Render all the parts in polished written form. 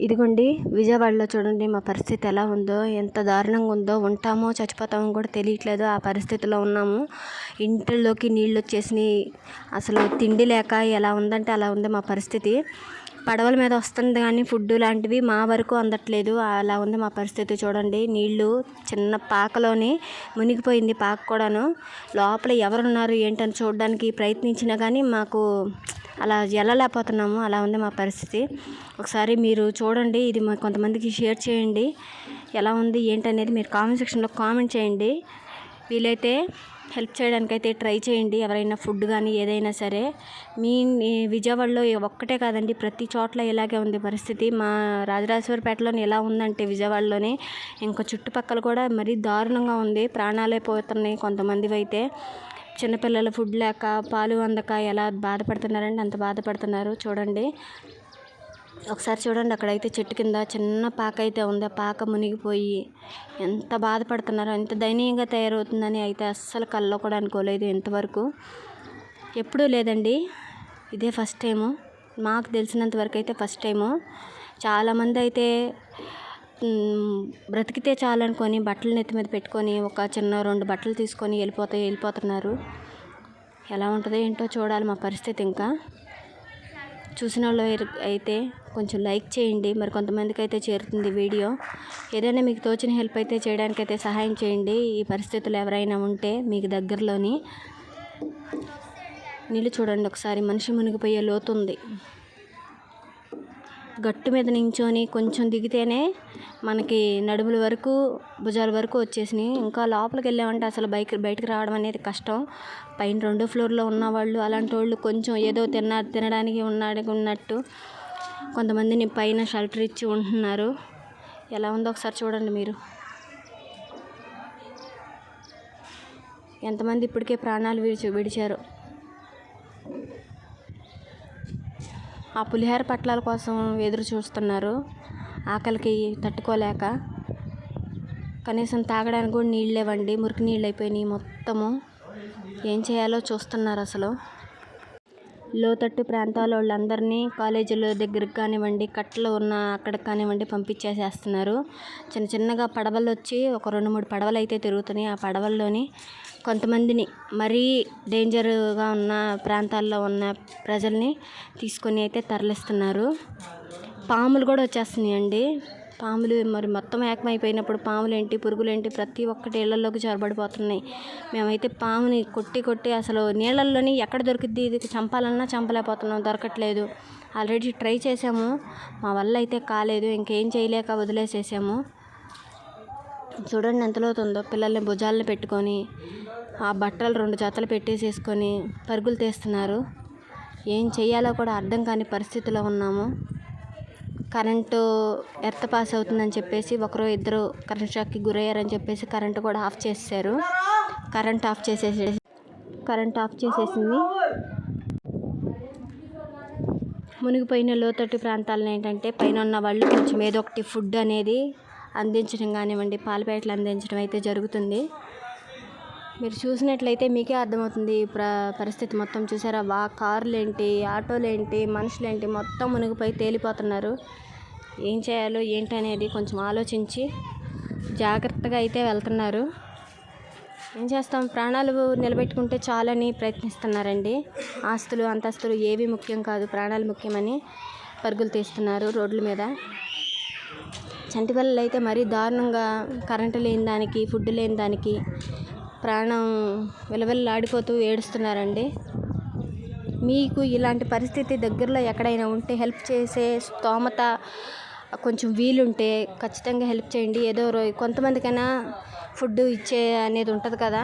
ఇదిగోండి విజయవాడలో చూడండి మా పరిస్థితి ఎలా ఉందో, ఎంత దారుణంగా ఉందో. ఉంటామో చచ్చిపోతామో కూడా తెలియట్లేదు, ఆ పరిస్థితిలో ఉన్నాము. ఇంట్లోకి నీళ్ళు వచ్చేసినాయి. అసలు తిండి లేక ఎలా ఉందంటే అలా ఉంది మా పరిస్థితి. పడవల మీద వస్తుంది కానీ ఫుడ్ లాంటివి మా వరకు అందట్లేదు. అలా ఉంది మా పరిస్థితి. చూడండి నీళ్ళు చిన్న పాకలోని మునిగిపోయింది. పాక కూడాను లోపల ఎవరున్నారు ఏంటని చూడడానికి ప్రయత్నించినా కానీ మాకు అలా వెళ్ళలేకపోతున్నాము. అలా ఉంది మా పరిస్థితి. ఒకసారి మీరు చూడండి, ఇది కొంతమందికి షేర్ చేయండి. ఎలా ఉంది ఏంటనేది మీరు కామెంట్ సెక్షన్లో కామెంట్ చేయండి. వీలైతే హెల్ప్ చేయడానికైతే ట్రై చేయండి. ఎవరైనా ఫుడ్ కానీ ఏదైనా సరే. మీ విజయవాడలో ఒక్కటే కాదండి, ప్రతి చోట్ల ఇలాగే ఉంది పరిస్థితి. మా రాజరాజేశ్వరిపేటలోని ఎలా ఉందంటే విజయవాడలోనే ఇంకా చుట్టుపక్కల కూడా మరీ దారుణంగా ఉంది. ప్రాణాలే పోతున్నాయి కొంతమందివి అయితే. చిన్నపిల్లలు ఫుడ్ లేక పాలు అందక ఎలా బాధపడుతున్నారంటే అంత బాధపడుతున్నారు. చూడండి ఒకసారి చూడండి, అక్కడైతే చెట్టు కింద చిన్న పాక అయితే ఉంది. ఆ పాక మునిగిపోయి ఎంత బాధపడుతున్నారో, ఎంత దయనీయంగా తయారవుతుందని అయితే అస్సలు కల్లో కూడా అనుకోలేదు ఇంతవరకు. ఎప్పుడూ లేదండి, ఇదే ఫస్ట్ టైము. మాకు తెలిసినంత వరకు అయితే ఫస్ట్ టైము. చాలామంది అయితే బ్రతికితే చాలనుకొని బట్టలు నెత్తి మీద పెట్టుకొని ఒక చిన్న 2 బట్టలు తీసుకొని వెళ్ళిపోతున్నారు. ఎలా ఉంటుందో ఏంటో చూడాలి మా పరిస్థితి. ఇంకా చూసిన వాళ్ళు అయితే కొంచెం లైక్ చేయండి, మరి కొంతమందికి అయితే చేరుతుంది వీడియో. ఏదైనా మీకు తోచిన హెల్ప్ అయితే చేయడానికైతే సహాయం చేయండి. ఈ పరిస్థితులు ఎవరైనా ఉంటే మీకు దగ్గరలోని. నీళ్ళు చూడండి ఒకసారి, మనిషి మునిగిపోయే లోతుంది. గట్టు మీద నించొని కొంచెం దిగితేనే మనకి నడుముల వరకు భుజాల వరకు వచ్చేసినాయి. ఇంకా లోపలికి వెళ్ళామంటే అసలు బయటకు రావడం అనేది కష్టం. పైన 2వ ఫ్లోర్లో ఉన్నవాళ్ళు అలాంటి వాళ్ళు కొంచెం ఏదో తినడానికి ఉన్నట్టు కొంతమందిని పైన షెల్టర్ ఇచ్చి ఉంటున్నారు. ఎలా ఉందో ఒకసారి చూడండి మీరు. ఎంతమంది ఇప్పటికే ప్రాణాలు విడిచారు. ఆ పులిహోర పట్లాల కోసం ఎదురు చూస్తున్నారు, ఆకలికి తట్టుకోలేక. కనీసం తాగడానికి కూడా నీళ్ళు లేవండి, మురికి నీళ్ళు అయిపోయినాయి మొత్తము. ఏం చేయాలో చూస్తున్నారు అసలు. లోతట్టు ప్రాంతాల వాళ్ళందరినీ కాలేజీల దగ్గరికి కానివ్వండి, కట్టలు ఉన్న అక్కడికి కానివ్వండి పంపించేసేస్తున్నారు. చిన్నగా పడవలు వచ్చి ఒక 2-3 పడవలు అయితే తిరుగుతున్నాయి. ఆ పడవల్లోని కొంతమందిని మరీ డేంజర్గా ఉన్న ప్రాంతాల్లో ఉన్న ప్రజల్ని తీసుకొని అయితే తరలిస్తున్నారు. పాములు కూడా వచ్చేస్తున్నాయండి. పాములు మరి మొత్తం ఏకమైపోయినప్పుడు పాములేంటి పురుగులేంటి ప్రతి ఒక్కటి ఇళ్లలోకి చొరబడిపోతున్నాయి. మేమైతే పాముని కొట్టి అసలు నీళ్ళల్లోని ఎక్కడ దొరికిద్ది, ఇది చంపాలన్నా చంపలేకపోతున్నాం, దొరకట్లేదు. ఆల్రెడీ ట్రై చేసాము, మా వల్ల అయితే కాలేదు. ఇంకేం చేయలేక వదిలేసేసాము. చూడండి ఎంత లోతుందో. పిల్లల్ని భుజాలను పెట్టుకొని ఆ బట్టలు 2 జతలు పెట్టేసేసుకొని పరుగులు తీస్తున్నారు. ఏం చేయాలో కూడా అర్థం కాని పరిస్థితిలో ఉన్నాము. కరెంటు ఎర్త్ పాస్ అవుతుందని చెప్పేసి ఒకరో ఇద్దరు కరెంట్ షాక్కి గురయ్యారని చెప్పేసి కరెంటు కూడా ఆఫ్ చేసేసారు. కరెంట్ ఆఫ్ చేసేసింది. మునిగిపోయిన లోతట్టు ప్రాంతాలను ఏంటంటే పైన ఉన్న వాళ్ళు కొంచెం ఏదో ఒకటి ఫుడ్ అనేది అందించడం కానివ్వండి, పాల ప్యాకెట్లు అందించడం అయితే జరుగుతుంది. మీరు చూసినట్లయితే మీకే అర్థమవుతుంది పరిస్థితి మొత్తం. చూసారా, కార్లు ఏంటి, ఆటోలు ఏంటి, మనుషులు ఏంటి మొత్తం మునిగిపోయి తేలిపోతున్నారు. ఏం చేయాలో ఏంటనేది కొంచెం ఆలోచించి జాగ్రత్తగా అయితే వెళ్తున్నారు. ఏం చేస్తాం, ప్రాణాలు నిలబెట్టుకుంటే చాలని ప్రయత్నిస్తున్నారండి. ఆస్తులు అంతస్తులు ఏవి ముఖ్యం కాదు, ప్రాణాలు ముఖ్యమని పరుగులు తీస్తున్నారు రోడ్ల మీద. చంటి పిల్లలు అయితే మరీ దారుణంగా కరెంటు లేని దానికి, ఫుడ్ లేని దానికి ప్రాణం విలవిల్లాడిపోతూ ఏడుస్తున్నారండి. మీకు ఇలాంటి పరిస్థితి దగ్గరలో ఎక్కడైనా ఉంటే హెల్ప్ చేసే స్తోమత కొంచెం వీలుంటే ఖచ్చితంగా హెల్ప్ చేయండి. ఏదో కొంతమందికైనా ఫుడ్ ఇచ్చే అనేది ఉంటుంది కదా,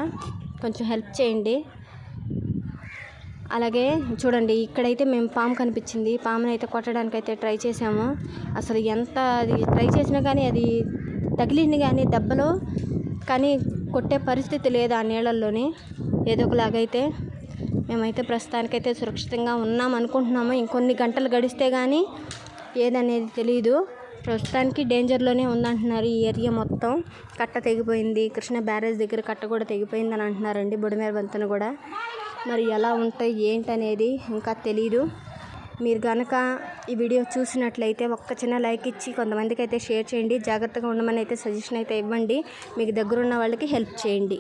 కొంచెం హెల్ప్ చేయండి. అలాగే చూడండి, ఇక్కడైతే మేము పాము కనిపించింది. పాముని అయితే కొట్టడానికి అయితే ట్రై చేసాము. అసలు ఎంత అది ట్రై చేసినా కానీ అది తగిలింది కానీ దెబ్బలు, కానీ కొట్టే పరిస్థితి లేదు ఆ నీళ్ళల్లోని. ఏదో ఒకలాగైతే మేమైతే ప్రస్తుతానికైతే సురక్షితంగా ఉన్నాం అనుకుంటున్నాము. ఇంకొన్ని గంటలు గడిస్తే కానీ ఏదనేది తెలియదు. ప్రస్తుతానికి డేంజర్లోనే ఉందంటున్నారు ఈ ఏరియా మొత్తం. కట్ట తెగిపోయింది, కృష్ణ బ్యారేజ్ దగ్గర కట్ట కూడా తెగిపోయిందని అంటున్నారండి, బుడమేర వంతెన కూడా. మరి ఎలా ఉంటాయి ఏంటనేది ఇంకా తెలీదు. మీరు కనుక ఈ వీడియో చూసినట్లయితే ఒక్క చిన్న లైక్ ఇచ్చి కొంతమందికి అయితే షేర్ చేయండి. జాగ్రత్తగా ఉండమని అయితే సజెషన్ అయితే ఇవ్వండి. మీకు దగ్గర ఉన్న వాళ్ళకి హెల్ప్ చేయండి.